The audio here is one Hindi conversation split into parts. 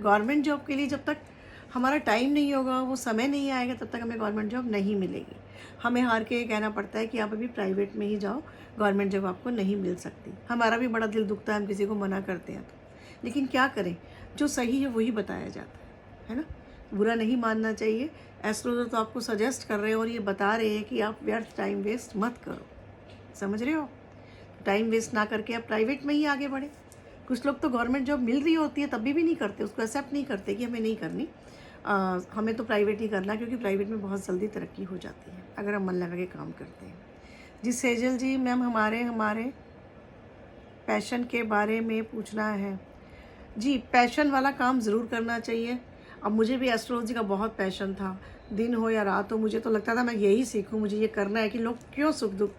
गवर्नमेंट जॉब के लिए जब तक हमारा टाइम नहीं होगा, वो समय नहीं आएगा, तब तक हमें गवर्नमेंट जॉब नहीं मिलेगी। हमें हार के कहना पड़ता है कि आप अभी प्राइवेट में ही जाओ, गवर्नमेंट जॉब आपको नहीं मिल सकती। हमारा भी बड़ा दिल दुखता है, हम किसी को मना करते हैं तो, लेकिन क्या करें, जो सही है वही बताया जाता है ना। बुरा नहीं मानना चाहिए। एस्ट्रोलॉजर तो आपको सजेस्ट कर रहे हैं और ये बता रहे हैं कि आप व्यर्थ टाइम वेस्ट मत करो, समझ रहे हो। टाइम वेस्ट ना करके आप प्राइवेट में ही आगे बढ़े। कुछ लोग तो गवर्नमेंट जॉब मिल रही होती है तब भी नहीं करते, उसको एक्सेप्ट नहीं करते कि हमें नहीं करनी, हमें तो प्राइवेट ही करना, क्योंकि प्राइवेट में बहुत जल्दी तरक्की हो जाती है अगर हम मन लगा के काम करते हैं। जी सेजल जी, मैम हमारे पैशन के बारे में पूछना है। जी, पैशन वाला काम ज़रूर करना चाहिए। अब मुझे भी एस्ट्रोलॉजी का बहुत पैशन था, दिन हो या रात हो, मुझे तो लगता था मैं यही सीखूं, मुझे ये करना है कि लोग क्यों सुख दुख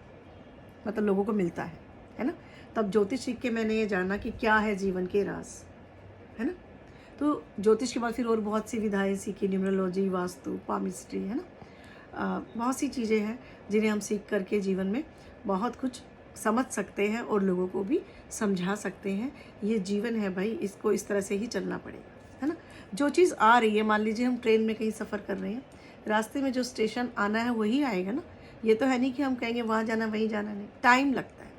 मतलब लोगों को मिलता है ना। तब ज्योतिष सीख के मैंने ये जाना कि क्या है जीवन के राज, है ना। तो ज्योतिष के बाद फिर और बहुत सी विधाएं सीखी, न्यूमरोलॉजी, वास्तु, पामिस्ट्री, है ना। बहुत सी चीज़ें हैं जिन्हें हम सीख करके जीवन में बहुत कुछ समझ सकते हैं और लोगों को भी समझा सकते हैं। ये जीवन है भाई, इसको इस तरह से ही चलना पड़ेगा, है ना। जो चीज़ आ रही है, मान लीजिए हम ट्रेन में कहीं सफ़र कर रहे हैं, रास्ते में जो स्टेशन आना है वही आएगा ना। ये तो है नहीं कि हम कहेंगे वहाँ जाना वहीं जाना, नहीं, टाइम लगता है।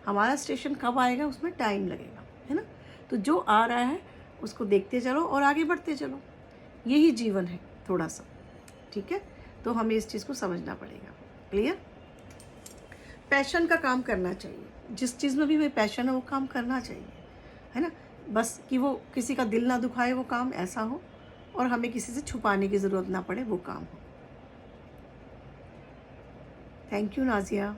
हमारा स्टेशन कब आएगा उसमें टाइम लगेगा, है ना। तो जो आ रहा है उसको देखते चलो और आगे बढ़ते चलो, यही जीवन है थोड़ा सा, ठीक है। तो हमें इस चीज़ को समझना पड़ेगा। क्लियर। पैशन का काम करना चाहिए, जिस चीज़ में भी हमें पैशन है वो काम करना चाहिए, है ना। बस कि वो किसी का दिल ना दुखाए, वो काम ऐसा हो, और हमें किसी से छुपाने की ज़रूरत ना पड़े, वो काम हो। Thank you Nazia.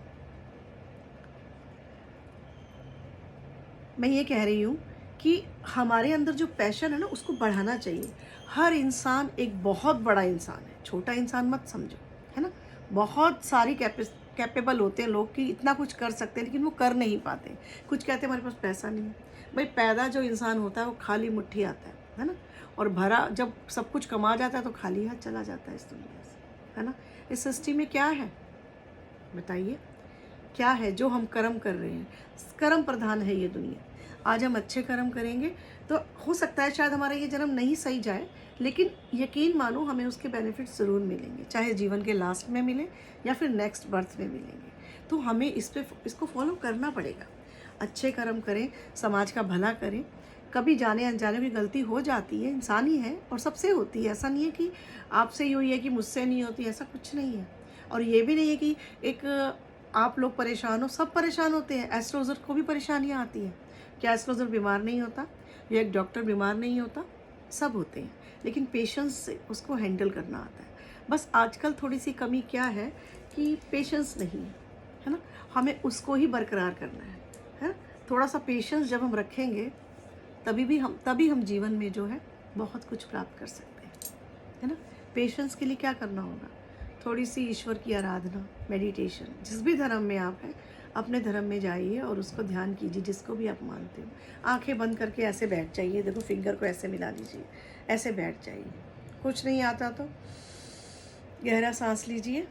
मैं ये कह रही हूँ कि हमारे अंदर जो पैशन है ना उसको बढ़ाना चाहिए। हर इंसान एक बहुत बड़ा इंसान है, छोटा इंसान मत समझो, है ना। बहुत सारी कैपेबल होते हैं लोग कि इतना कुछ कर सकते हैं, लेकिन वो कर नहीं पाते। कुछ कहते हैं हमारे पास पैसा नहीं है। भाई पैदा जो इंसान होता है वो खाली मुट्ठी आता है ना। और भरा जब सब कुछ कमा जाता है तो खाली हाथ चला जाता है इस दुनिया से, है ना। इस सृष्टि में क्या है बताइए, क्या है जो हम कर्म कर रहे हैं। कर्म प्रधान है ये दुनिया। आज हम अच्छे कर्म करेंगे तो हो सकता है शायद हमारा ये जन्म नहीं सही जाए, लेकिन यकीन मानो हमें उसके बेनिफिट्स ज़रूर मिलेंगे, चाहे जीवन के लास्ट में मिले या फिर नेक्स्ट बर्थ में मिलेंगे। तो हमें इसको फॉलो करना पड़ेगा। अच्छे कर्म करें, समाज का भला करें। कभी जाने अनजाने की गलती हो जाती है, इंसान ही है और सबसे होती है। ऐसा नहीं है कि आपसे ही हुई है कि मुझसे नहीं होती, ऐसा कुछ नहीं है। और ये भी नहीं है कि एक आप लोग परेशान हो, सब परेशान होते हैं। एस्ट्रोलॉजर को भी परेशानियां आती हैं। क्या एस्ट्रोलॉजर बीमार नहीं होता या एक डॉक्टर बीमार नहीं होता? सब होते हैं, लेकिन पेशेंस से उसको हैंडल करना आता है। बस आजकल थोड़ी सी कमी क्या है कि पेशेंस नहीं है ना। हमें उसको ही बरकरार करना है ना। थोड़ा सा पेशेंस जब हम रखेंगे तभी हम जीवन में जो है बहुत कुछ प्राप्त कर सकते हैं, है ना। पेशेंस के लिए क्या करना होगा? थोड़ी सी ईश्वर की आराधना, मेडिटेशन, जिस भी धर्म में आप हैं अपने धर्म में जाइए और उसको ध्यान कीजिए, जिसको भी आप मानते हो। आंखें बंद करके ऐसे बैठ जाइए, देखो फिंगर को ऐसे मिला लीजिए, ऐसे बैठ जाइए। कुछ नहीं आता तो गहरा सांस लीजिए,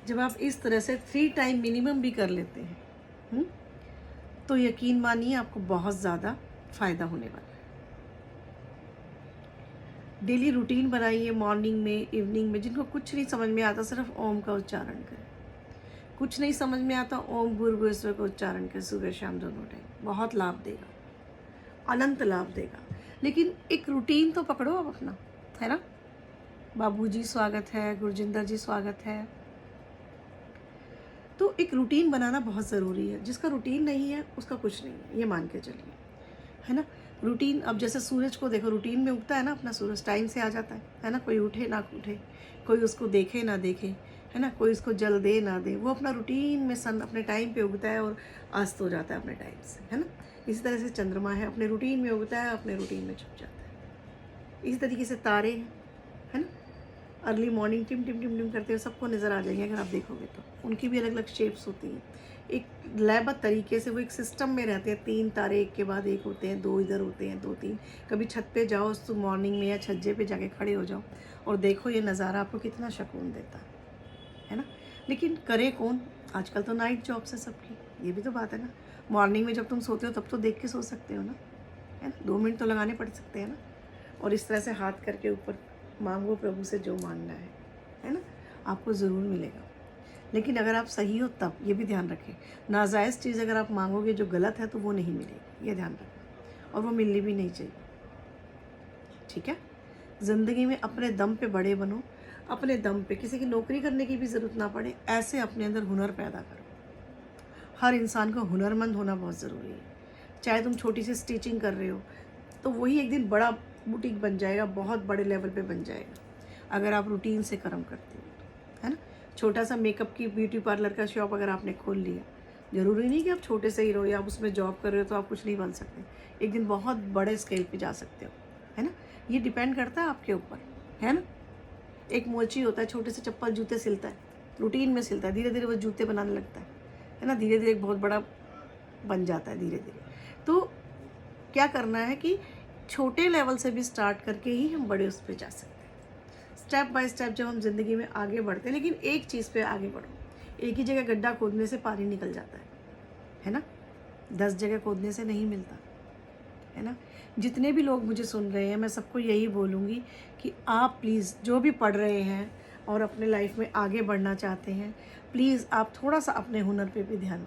जब आप इस तरह से 3 टाइम मिनिमम भी कर लेते हैं तो यकीन मानिए आपको बहुत ज़्यादा फ़ायदा होने वाला है। डेली रूटीन बनाइए, मॉर्निंग में, इवनिंग में। जिनको कुछ नहीं समझ में आता सिर्फ ओम का उच्चारण करें। कुछ नहीं समझ में आता, ओम भूर्भुवस्सुः का उच्चारण करें सुबह शाम दोनों टाइम। बहुत लाभ देगा, अनंत लाभ देगा। लेकिन एक रूटीन तो पकड़ो अब अपना, है ना। बाबूजी स्वागत है, गुरजिंदर जी स्वागत है। तो एक रूटीन बनाना बहुत ज़रूरी है। जिसका रूटीन नहीं है उसका कुछ नहीं है, ये मान के चलिए, है ना। रूटीन, अब जैसे सूरज को देखो, रूटीन में उगता है ना अपना सूरज, टाइम से आ जाता है ना। कोई उठे ना उठे, कोई उसको देखे ना देखे, है ना, कोई उसको जल दे ना दे, वो अपना रूटीन में सन अपने टाइम पे उगता है और अस्त हो जाता है अपने टाइम से, है ना। इसी तरह से चंद्रमा है, अपने रूटीन में उगता है, अपने रूटीन में छुप जाता है। इसी तरीके से तारे हैं, है ना, अर्ली मॉर्निंग टिम टिम टिम टिम करते हुए सबको नज़र आ जाएंगे अगर आप देखोगे तो। उनकी भी अलग अलग शेप्स होती हैं, एक लयबद्ध तरीके से वो एक सिस्टम में रहते हैं। 3 तारे एक के बाद एक होते हैं, 2 इधर होते हैं, 2 3। कभी छत पे जाओ तो मॉर्निंग में या छज्जे पे जाके खड़े हो जाओ और देखो ये नज़ारा आपको कितना सुकून देता है ना। लेकिन करे कौन? आजकल तो नाइट जॉब्स है सबकी, ये भी तो बात है ना। मॉर्निंग में जब तुम सोते हो तब तो देख के सो सकते हो ना, है ना, 2 मिनट तो लगाने पड़ सकते हैं ना। और इस तरह से हाथ करके ऊपर मांगो प्रभु से जो मांगना है ना, आपको ज़रूर मिलेगा। लेकिन अगर आप सही हो तब, ये भी ध्यान रखें, नाजायज़ चीज़ अगर आप मांगोगे जो गलत है तो वो नहीं मिलेगी, ये ध्यान रखें, और वो मिलनी भी नहीं चाहिए, ठीक है। ज़िंदगी में अपने दम पे बड़े बनो, अपने दम पे, किसी की नौकरी करने की भी ज़रूरत ना पड़े, ऐसे अपने अंदर हुनर पैदा करो। हर इंसान को हुनरमंद होना बहुत ज़रूरी है। चाहे तुम छोटी सी स्टिचिंग कर रहे हो तो वही एक दिन बड़ा बुटीक बन जाएगा, बहुत बड़े लेवल पे बन जाएगा अगर आप रूटीन से कर्म करते हो, है ना। छोटा सा मेकअप की ब्यूटी पार्लर का शॉप अगर आपने खोल लिया, ज़रूरी नहीं कि आप छोटे से ही रहो या आप उसमें जॉब कर रहे हो तो आप कुछ नहीं बन सकते, एक दिन बहुत बड़े स्केल पे जा सकते हो, है ना। ये डिपेंड करता है आपके ऊपर, है ना। एक मोची होता है, छोटे से चप्पल जूते सिलता है, रूटीन में सिलता है, धीरे धीरे वो जूते बनाने लगता है ना, धीरे धीरे एक बहुत बड़ा बन जाता है धीरे धीरे। तो क्या करना है कि छोटे लेवल से भी स्टार्ट करके ही हम बड़े उस पर जा सकते हैं। स्टेप बाय स्टेप जब हम ज़िंदगी में आगे बढ़ते हैं, लेकिन एक चीज़ पे आगे बढ़ो, एक ही जगह गड्ढा खोदने से पानी निकल जाता है ना, 10 जगह खोदने से नहीं मिलता, है ना। जितने भी लोग मुझे सुन रहे हैं, मैं सबको यही बोलूँगी कि आप प्लीज़ जो भी पढ़ रहे हैं और अपने लाइफ में आगे बढ़ना चाहते हैं, प्लीज़ आप थोड़ा सा अपने हुनर पे भी ध्यान